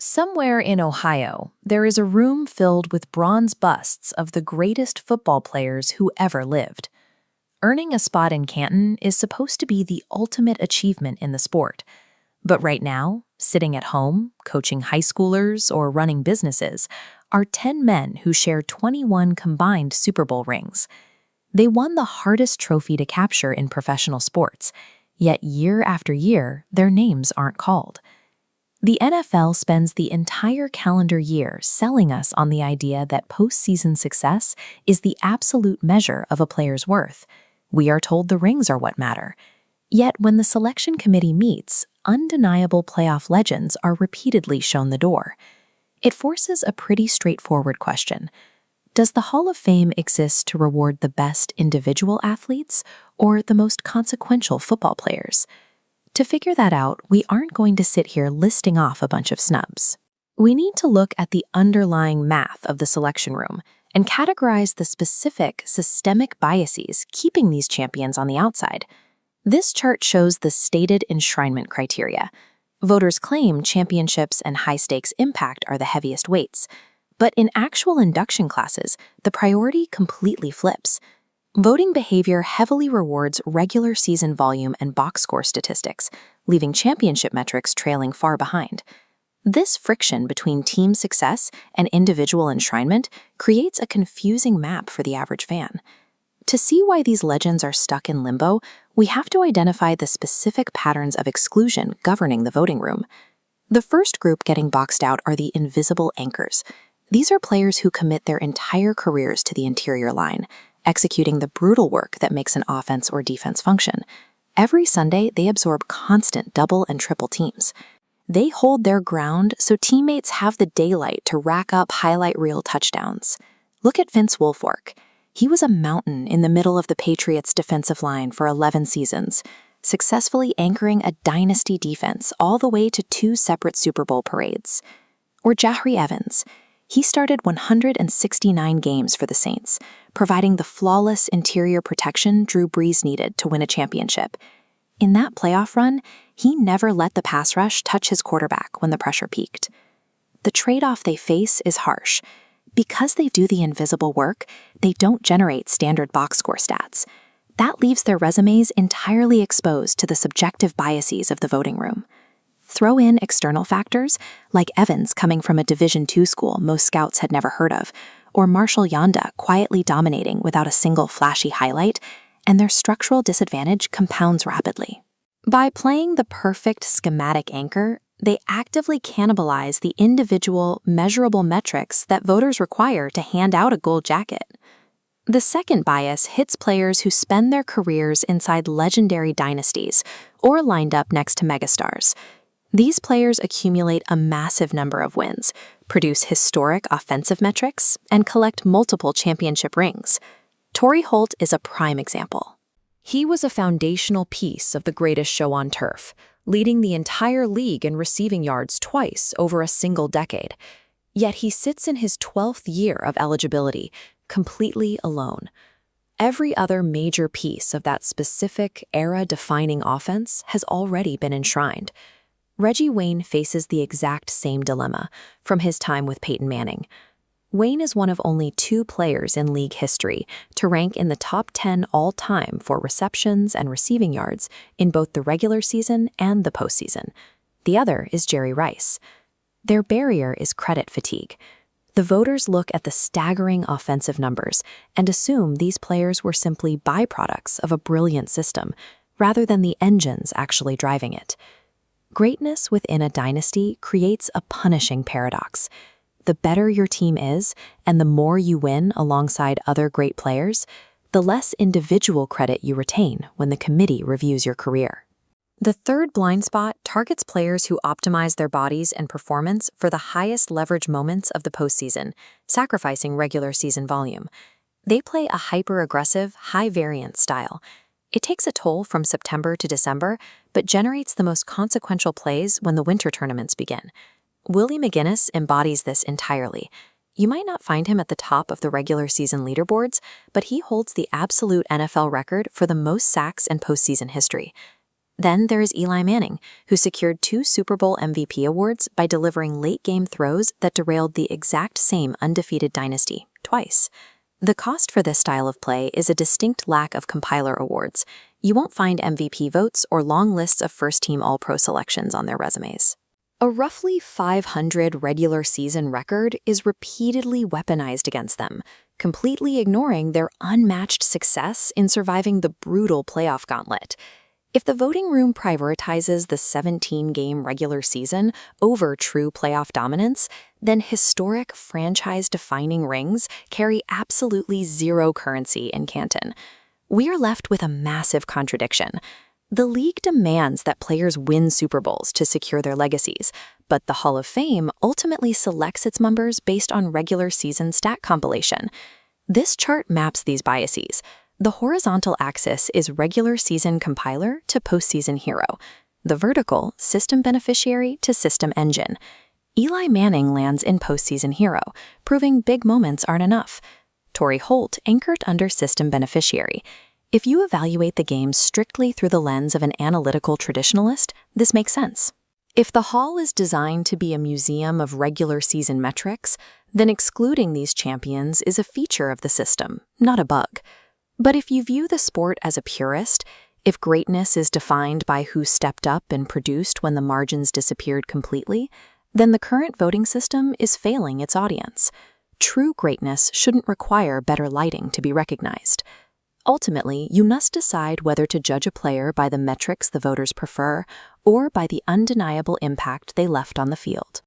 Somewhere in Ohio, there is a room filled with bronze busts of the greatest football players who ever lived. Earning a spot in Canton is supposed to be the ultimate achievement in the sport. But right now, sitting at home, coaching high schoolers, or running businesses, are 10 men who share 21 combined Super Bowl rings. They won the hardest trophy to capture in professional sports, yet year after year, their names aren't called. The NFL spends the entire calendar year selling us on the idea that postseason success is the absolute measure of a player's worth. We are told the rings are what matter. Yet when the selection committee meets, undeniable playoff legends are repeatedly shown the door. It forces a pretty straightforward question. Does the Hall of Fame exist to reward the best individual athletes or the most consequential football players? To figure that out, we aren't going to sit here listing off a bunch of snubs. We need to look at the underlying math of the selection room and categorize the specific systemic biases keeping these champions on the outside. This chart shows the stated enshrinement criteria. Voters claim championships and high-stakes impact are the heaviest weights, but in actual induction classes, the priority completely flips. Voting behavior heavily rewards regular season volume and box score statistics, leaving championship metrics trailing far behind. This friction between team success and individual enshrinement creates a confusing map for the average fan. To see why these legends are stuck in limbo, we have to identify the specific patterns of exclusion governing the voting room. The first group getting boxed out are the invisible anchors. These are players who commit their entire careers to the interior line, executing the brutal work that makes an offense or defense function. Every Sunday, they absorb constant double and triple teams. They hold their ground so teammates have the daylight to rack up highlight reel touchdowns. Look at Vince Wilfork. He was a mountain in the middle of the Patriots' defensive line for 11 seasons, successfully anchoring a dynasty defense all the way to 2 separate Super Bowl parades. Or Jahri Evans. He started 169 games for the Saints, providing the flawless interior protection Drew Brees needed to win a championship. In that playoff run, he never let the pass rush touch his quarterback when the pressure peaked. The trade-off they face is harsh. Because they do the invisible work, they don't generate standard box score stats. That leaves their resumes entirely exposed to the subjective biases of the voting room. Throw in external factors, like Evans coming from a Division II school most scouts had never heard of, or Marshall Yanda quietly dominating without a single flashy highlight, and their structural disadvantage compounds rapidly. By playing the perfect schematic anchor, they actively cannibalize the individual, measurable metrics that voters require to hand out a gold jacket. The second bias hits players who spend their careers inside legendary dynasties or lined up next to megastars. These players accumulate a massive number of wins, produce historic offensive metrics, and collect multiple championship rings. Torrey Holt is a prime example. He was a foundational piece of the greatest show on turf, leading the entire league in receiving yards twice over a single decade. Yet he sits in his 12th year of eligibility, completely alone. Every other major piece of that specific era-defining offense has already been enshrined. Reggie Wayne faces the exact same dilemma from his time with Peyton Manning. Wayne is one of only 2 players in league history to rank in the top 10 all-time for receptions and receiving yards in both the regular season and the postseason. The other is Jerry Rice. Their barrier is credit fatigue. The voters look at the staggering offensive numbers and assume these players were simply byproducts of a brilliant system, rather than the engines actually driving it. Greatness within a dynasty creates a punishing paradox. The better your team is, and the more you win alongside other great players, the less individual credit you retain when the committee reviews your career. The third blind spot targets players who optimize their bodies and performance for the highest leverage moments of the postseason, sacrificing regular season volume. They play a hyper-aggressive, high-variance style. It takes a toll from September to December, but generates the most consequential plays when the winter tournaments begin. Willie McGinnis embodies this entirely. You might not find him at the top of the regular season leaderboards, but he holds the absolute NFL record for the most sacks in postseason history. Then there is Eli Manning, who secured 2 Super Bowl MVP awards by delivering late-game throws that derailed the exact same undefeated dynasty twice. The cost for this style of play is a distinct lack of compiler awards. You won't find MVP votes or long lists of first-team All-Pro selections on their resumes. A roughly 500 regular season record is repeatedly weaponized against them, completely ignoring their unmatched success in surviving the brutal playoff gauntlet. If the voting room prioritizes the 17-game regular season over true playoff dominance, then historic franchise-defining rings carry absolutely zero currency in Canton. We are left with a massive contradiction. The league demands that players win Super Bowls to secure their legacies, but the Hall of Fame ultimately selects its members based on regular season stat compilation. This chart maps these biases. The horizontal axis is regular season compiler to postseason hero. The vertical, system beneficiary to system engine. Eli Manning lands in postseason hero, proving big moments aren't enough. Torrey Holt anchored under system beneficiary. If you evaluate the game strictly through the lens of an analytical traditionalist, this makes sense. If the Hall is designed to be a museum of regular season metrics, then excluding these champions is a feature of the system, not a bug. But if you view the sport as a purist, if greatness is defined by who stepped up and produced when the margins disappeared completely, then the current voting system is failing its audience. True greatness shouldn't require better lighting to be recognized. Ultimately, you must decide whether to judge a player by the metrics the voters prefer or by the undeniable impact they left on the field.